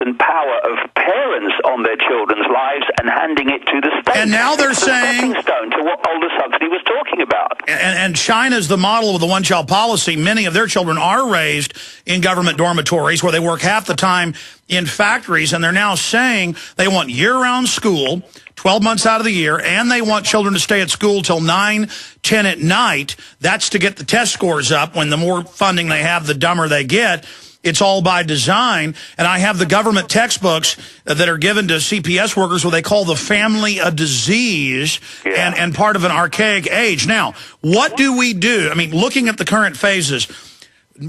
and power of parents on their children's lives and handing it to the state. And now they're saying... stepping stone to what Aldous Huxley was talking about. And China's the model of the one-child policy. Many of their children are raised in government dormitories where they work half the time in factories, and they're now saying they want year-round school, 12 months out of the year, and they want children to stay at school till 9, 10 at night. That's to get the test scores up. When the more funding they have, the dumber they get. It's all by design. And I have the government textbooks that are given to CPS workers where they call the family a disease and part of an archaic age. Now, what do we do? I mean, looking at the current phases,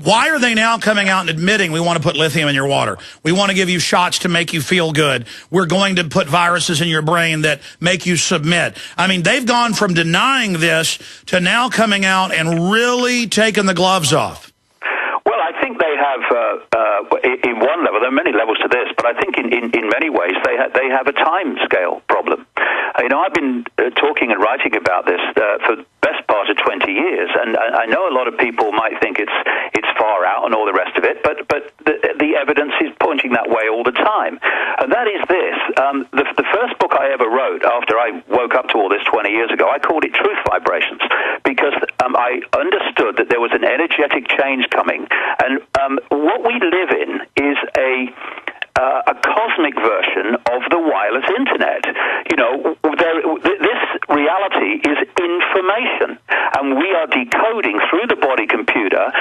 why are they now coming out and admitting we want to put lithium in your water? We want to give you shots to make you feel good. We're going to put viruses in your brain that make you submit. I mean, they've gone from denying this to now coming out and really taking the gloves off. Well, I think they have, in one level, there are many levels to this, but I think in many ways they have a time scale problem. You know, I've been talking and writing about this for the best part of 20 years, and I know a lot of people might think it's far out and all the rest of it, but the evidence is pointing that way all the time. And that is this. The first book I ever wrote after I woke up to all this 20 years ago, I called it Truth Vibrations, because I understood that there was an energetic change coming. And what we live in is a cosmic version of the wireless internet. You know, this reality is information, and we are decoding through the body computer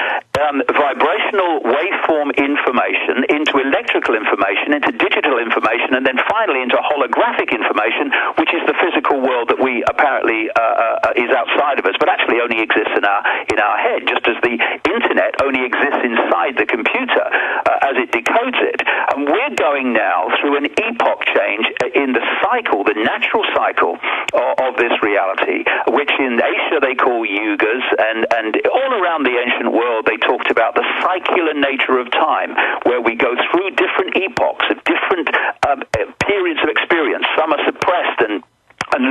vibrational waveform information into electrical information, into digital information, and then finally into holographic information, which is the physical world that we apparently is outside of us, but actually only exists in our head, just as the internet only exists inside the computer as it decodes it. And we're going now through an epoch change in the cycle, the natural cycle of this reality, which in Asia they call yugas, and all around the ancient world they talked about the cycular nature of time, where we go through different epochs of different periods of experience. Some are suppressed and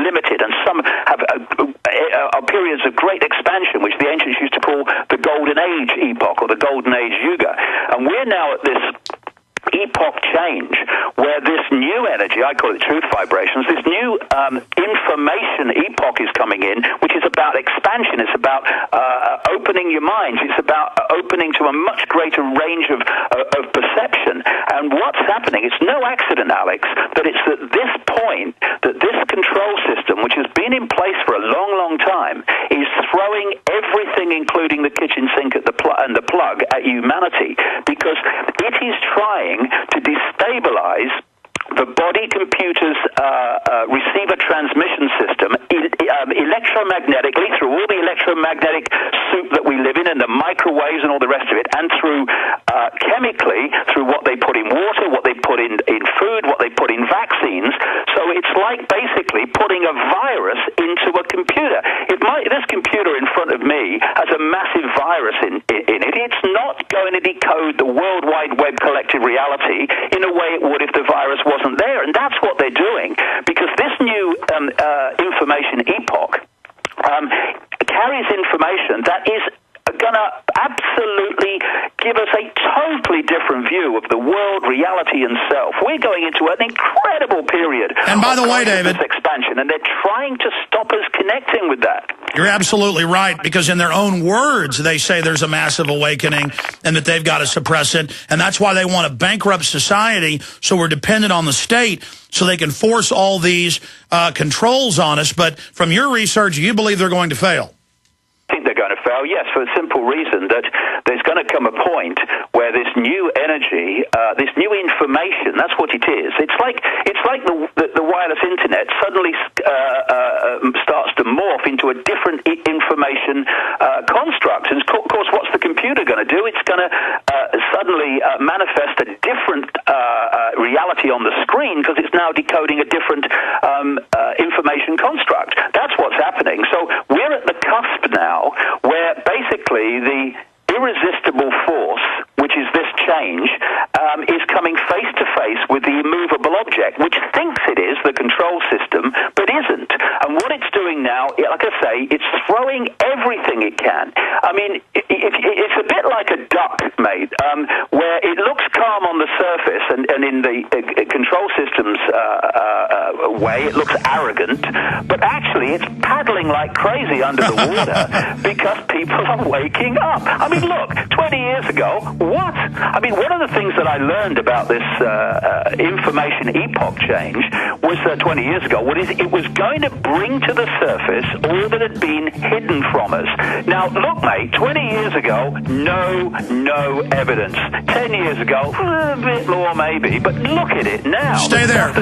limited, and some have are periods of great expansion, which the ancients used to call the Golden Age epoch or the Golden Age Yuga. And we're now at this epoch change where this new energy, I call it truth vibrations, this new information epoch is coming in, which is about expansion. It's about opening your minds. It's about opening to a much greater range of perception. And what's happening, it's no accident, Alex, that it's at this point that this control system, which has been in place for a long, long time, is throwing everything, including the kitchen sink and the plug, at humanity, because it is trying to destabilize the body computer's receiver transmission system electromagnetically, through all the electromagnetic soup that we live in and the microwaves and all the rest of it, and through chemically, through what they put in water, what they put in food, what they put in vaccines. So it's like basically putting a virus into a computer. This computer in front of me has a massive virus in it. It's not going to decode the World Wide Web collective reality in a way it would if the virus wasn't there. And that's what they're doing, because this new information epoch carries information that is going to absolutely give us a totally different view of the world, reality, and self. We're going into an incredible period. And by the way, David, expansion, and they're trying to stop us connecting with that. You're absolutely right, because in their own words, they say there's a massive awakening and that they've got to suppress it. And that's why they want to bankrupt society, so we're dependent on the state, so they can force all these controls on us. But from your research, you believe they're going to fail. I think they're going to fail, yes, for the simple reason that there's going to come a point where this new energy, this new information, that's what it is. It's like the wireless internet suddenly starts to morph into a different information construct. And of course, what's the computer going to do? It's going to suddenly manifest a different reality on the screen, because it's now decoding a different information construct. That's what's happening. So we're at the cusp now where basically the irresistible force, which is this change, is coming face to face with the immovable object, which thinks it is the control system, but isn't. And what it's doing now, like I say, it's throwing everything it can. I mean, it's a bit like a duck, mate, where it looks calm on the surface, and in the control systems way, it looks arrogant, but actually it's paddling like crazy under the water because people are waking up. I mean, look, 20 years ago, what? I mean, one of the things that I learned about this information epoch change was 20 years ago, it was going to bring to the surface all that had been hidden from us. Now, look, mate, 20 years ago, no evidence. 10 years ago, a bit more maybe, but look at it now. Stay there.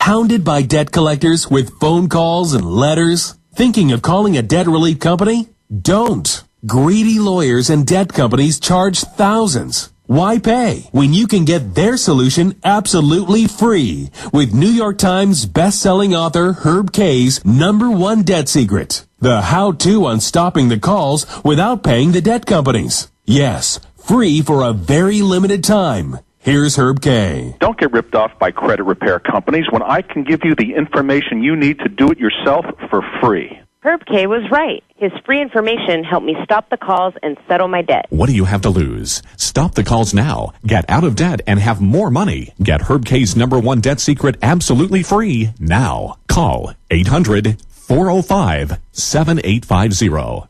Hounded by debt collectors with phone calls and letters? Thinking of calling a debt relief company? Don't. Greedy lawyers and debt companies charge thousands. Why pay when you can get their solution absolutely free with New York Times best-selling author Herb Kay's #1 debt secret, the how-to on stopping the calls without paying the debt companies. Yes, free for a very limited time. Here's Herb Kay. Don't get ripped off by credit repair companies when I can give you the information you need to do it yourself for free. Herb Kay was right. His free information helped me stop the calls and settle my debt. What do you have to lose? Stop the calls now. Get out of debt and have more money. Get Herb Kay's #1 debt secret absolutely free now. Call 800-405-7850.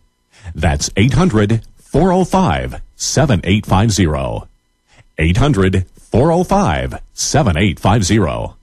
That's 800-405-7850. 800-405-7850.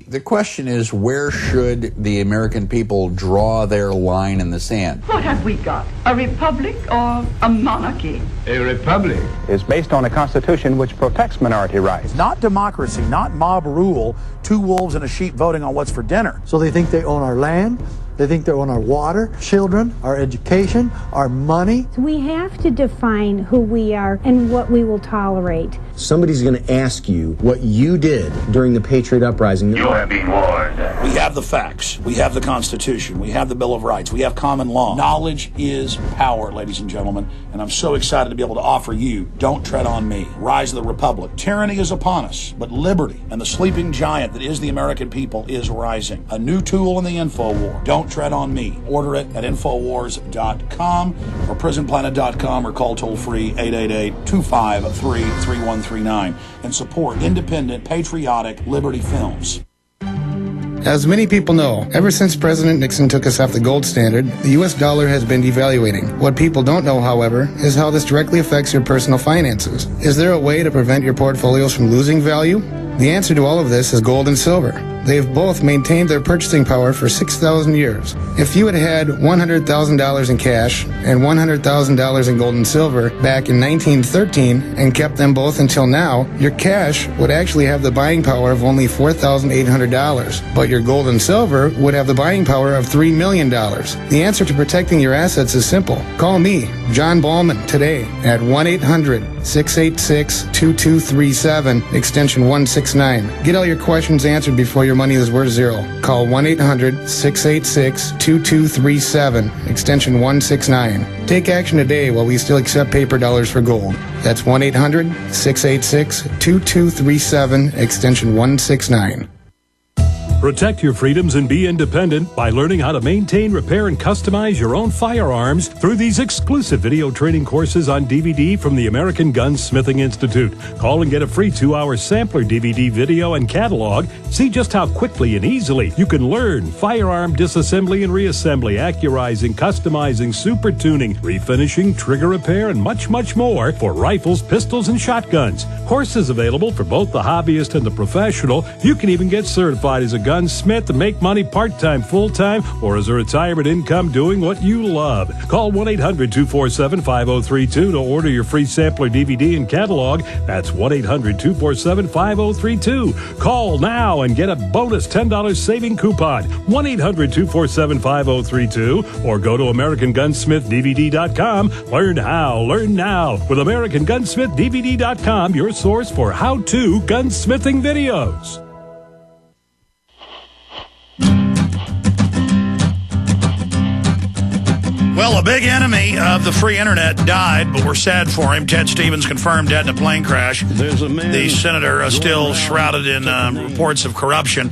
The question is, where should the American people draw their line in the sand? What have we got? A republic or a monarchy? A republic is based on a constitution which protects minority rights. Not democracy, not mob rule, two wolves and a sheep voting on what's for dinner. So they think they own our land, they think they own our water, children, our education, our money. We have to define who we are and what we will tolerate. Somebody's going to ask you what you did during the Patriot Uprising. You have been warned. We have the facts. We have the Constitution. We have the Bill of Rights. We have common law. Knowledge is power, ladies and gentlemen, and I'm so excited to be able to offer you Don't Tread on Me, Rise of the Republic. Tyranny is upon us, but liberty and the sleeping giant that is the American people is rising. A new tool in the info war. Don't Tread on Me. Order it at Infowars.com or PrisonPlanet.com or call toll-free 888-253-3139 and support independent, patriotic Liberty films. As many people know, ever since President Nixon took us off the gold standard, the U.S. dollar has been devaluating. What people don't know, however, is how this directly affects your personal finances. Is there a way to prevent your portfolios from losing value? The answer to all of this is gold and silver. They've both maintained their purchasing power for 6,000 years. If you had had $100,000 in cash and $100,000 in gold and silver back in 1913 and kept them both until now, your cash would actually have the buying power of only $4,800, but your gold and silver would have the buying power of $3 million. The answer to protecting your assets is simple. Call me, John Ballman, today at 1-800-686-2237, extension 169. Get all your questions answered before your money is worth zero. Call 1-800-686-2237, extension 169. Take action today while we still accept paper dollars for gold. That's 1-800-686-2237, extension 169. Protect your freedoms and be independent by learning how to maintain, repair, and customize your own firearms through these exclusive video training courses on DVD from the American Gunsmithing Institute. Call and get a free 2-hour sampler DVD video and catalog. See just how quickly and easily you can learn firearm disassembly and reassembly, accurizing, customizing, super tuning, refinishing, trigger repair, and much, much more for rifles, pistols, and shotguns. Courses available for both the hobbyist and the professional. You can even get certified as a gunsmith and make money part-time, full-time, or as a retirement income doing what you love. Call 1-800-247-5032 to order your free sampler DVD and catalog. That's 1-800-247-5032. Call now and get a bonus $10 saving coupon. 1-800-247-5032 or go to AmericanGunsmithDVD.com. Learn how, learn now with AmericanGunsmithDVD.com, your source for how-to gunsmithing videos. Well, a big enemy of the free internet died, but we're sad for him. Ted Stevens confirmed dead in a plane crash. The senator still shrouded in reports of corruption.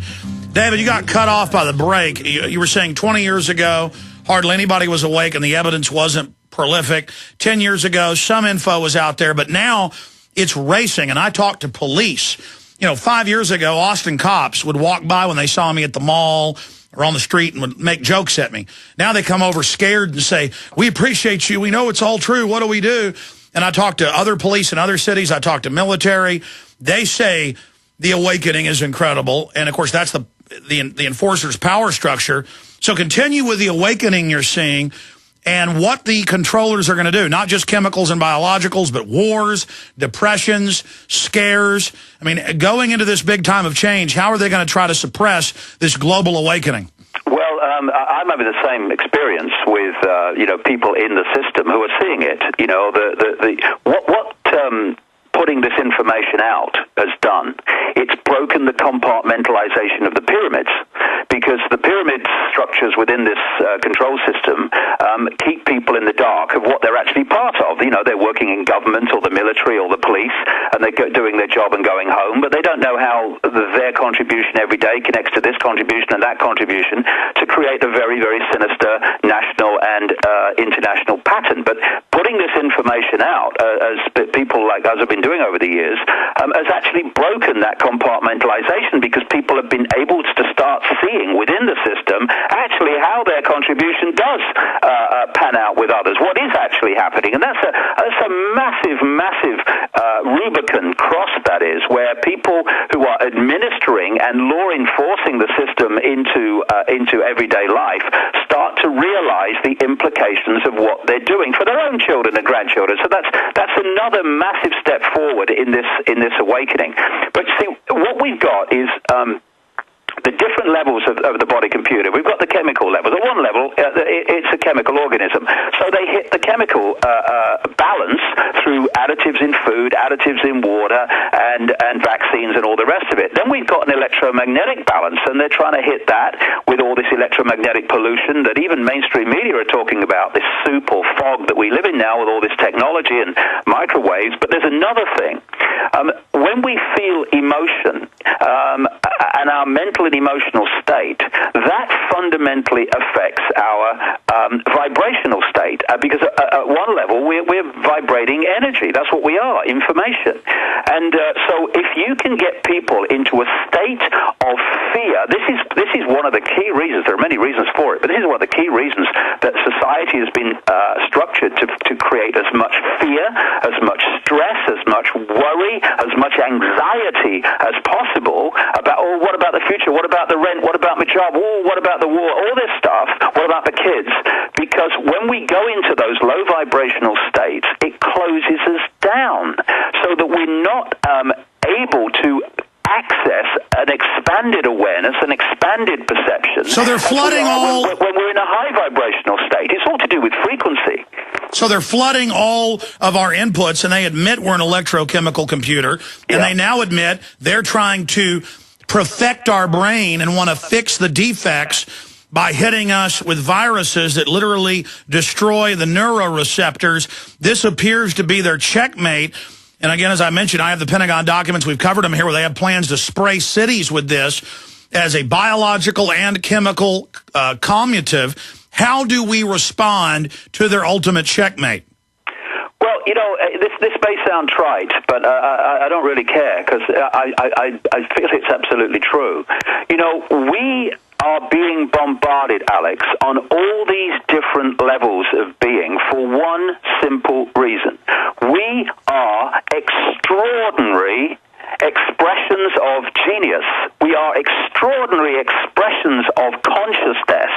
David, you got cut off by the break. You were saying 20 years ago, hardly anybody was awake and the evidence wasn't prolific. 10 years ago, some info was out there, but now it's racing. And I talked to police. You know, 5 years ago, Austin cops would walk by when they saw me at the mall or on the street and would make jokes at me. Now they come over scared and say, we appreciate you. We know it's all true. What do we do? And I talk to other police in other cities. I talk to military. They say the awakening is incredible. And, of course, that's the enforcer's power structure. So continue with the awakening you're seeing and what the controllers are going to do, not just chemicals and biologicals, but wars, depressions, scares. I mean, going into this big time of change, how are they going to try to suppress this global awakening? Well, I'm having the same experience with, people in the system who are seeing it. You know, what putting this information out has done, it's broken the compartmentalization of the pyramids, because the pyramid structures within this control system keep people in the dark of what they're actually part of. You know, they're working in government or the military or the police, and they're doing their job and going home, but they don't know how their contribution every day connects to this contribution and that contribution to create a very, very sinister national and international pattern. But putting this information out, as people like us have been doing over the years, has actually broken that compartmentalization, because people have been able to start seeing within the system actually how their contribution does pan out with others, what is actually happening. And that's a massive, massive Rubicon cross, that is, where people who are administering and law enforcing the system into everyday life start to realize the implications of what they're doing for their own children and grandchildren. So that's another massive step forward in this awakening. But see, what we've got is the different levels of the body computer. We've got the chemical levels. At one level, it's a chemical organism. So they hit the chemical balance through additives in food, additives in water, and vaccines and all the rest of it. Then we've got an electromagnetic balance, and they're trying to hit that with all this electromagnetic pollution that even mainstream media are talking about, this soup or fog that we live in now with all this technology and microwaves. But there's another thing. When we feel emotion and our mental and emotional state, that fundamentally affects our vibrational state, because at one level we're vibrating energy. That's what we are, information. And so if you can get people into a state of fear, this is one of the key reasons. There are many reasons for it, but this is one of the key reasons that society has been structured to create as much fear, as much stress, as much worry, as much anxiety as possible about, oh, what about the future? What about the rent? What about my job? Oh, what about the war? All this stuff. What about the kids? Because when we go into those low vibrational states, it closes us down so that we're not able to access an expanded awareness, an expanded perception. So they're flooding when we're in a high vibrational state. It's all to do with frequency. So they're flooding all of our inputs, and they admit we're an electrochemical computer, and they now admit they're trying to perfect our brain and want to fix the defects by hitting us with viruses that literally destroy the neuroreceptors. This appears to be their checkmate. And again, as I mentioned, I have the Pentagon documents. We've covered them here, where they have plans to spray cities with this as a biological and chemical commutative. How do we respond to their ultimate checkmate? Well, you know, this may sound trite, but I don't really care, because I feel it's absolutely true. You know, we are being bombarded, Alex, on all these different levels of being for one simple reason. We are extraordinary expressions of genius. We are extraordinary expressions of consciousness.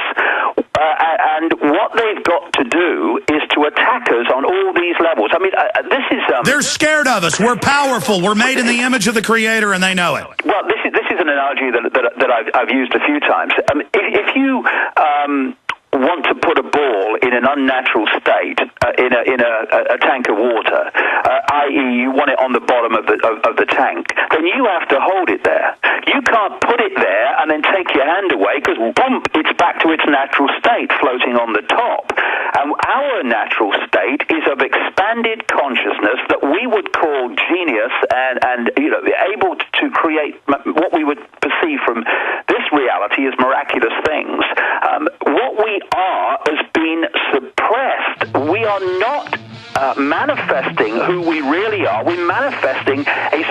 And what they've got to do is to attack us on all these levels. I mean, this is... They're scared of us. We're powerful. We're made in the image of the Creator, and they know it. Well, this is an analogy that I've used a few times. If you want to put a ball in an unnatural state in a tank of water, i.e., you want it on the bottom of the tank, then you have to hold it there. You can't put it there and then take your hand away, because boom, it's back to its natural state, floating on the top. And our natural state is of expanded consciousness that we would call genius, and you know, able to create what we would perceive from this reality as miraculous things. What we are has been suppressed. We are not manifesting who we really are. We're manifesting a